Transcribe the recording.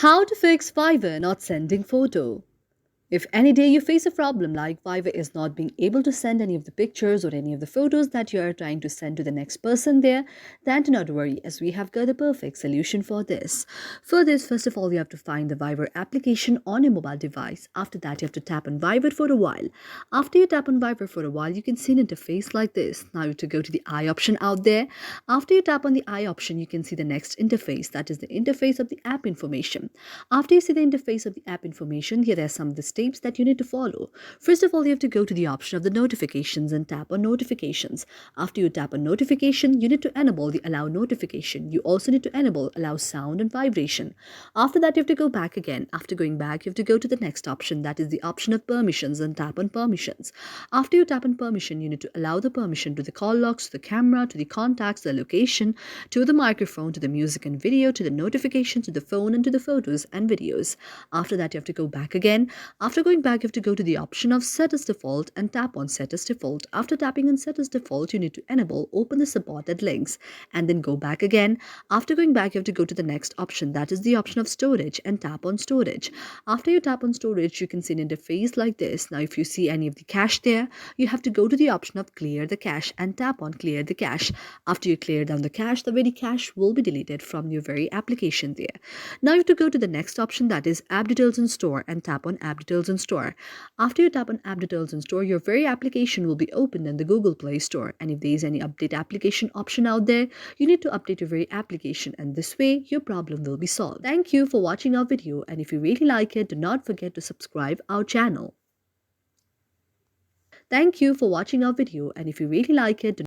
How to fix Fiverr not sending photo. If any day you face a problem like Fiverr is not being able to send any of the pictures or any of the photos that you are trying to send to the next person there, then do not worry as we have got a perfect solution for this. For this, first of all, you have to find the Fiverr application on your mobile device. After that, you have to tap on Fiverr for a while. After you tap on Fiverr for a while, you can see an interface like this. Now you have to go to the eye option out there. After you tap on the eye option, you can see the next interface, that is the interface of the app information. After you see the interface of the app information, here are some of the steps that you need to follow. First of all, you have to go to the option of the notifications and tap on notifications. After you tap on notification, you need to enable the allow notification. You also need to enable allow sound and vibration. After that, you have to go back again. After going back, you have to go to the next option, that is the option of permissions, and tap on permissions. After you tap on permission, you need to allow the permission to the call logs, to the camera, to the contacts, the location, to the microphone, to the music and video, to the notification, to the phone, and to the photos and videos. After that, you have to go back again. After going back, you have to go to the option of set as default and tap on set as default. After tapping on set as default, you need to enable open the supported links and then go back again. After going back, you have to go to the next option, that is the option of storage, and tap on storage. After you tap on storage, you can see an interface like this. Now if you see any of the cache there, you have to go to the option of clear the cache and tap on clear the cache. After you clear down the cache, the very cache will be deleted from your very application there. Now you have to go to the next option, that is app details and store, and tap on app details and store. After you tap on app details and store, your very application will be opened in the Google Play Store. And if there is any update application option out there, you need to update your very application, and this way your problem will be solved. Thank you for watching our video, and if you really like it, do not forget to subscribe our channel. Thank you for watching our video, and if you really like it,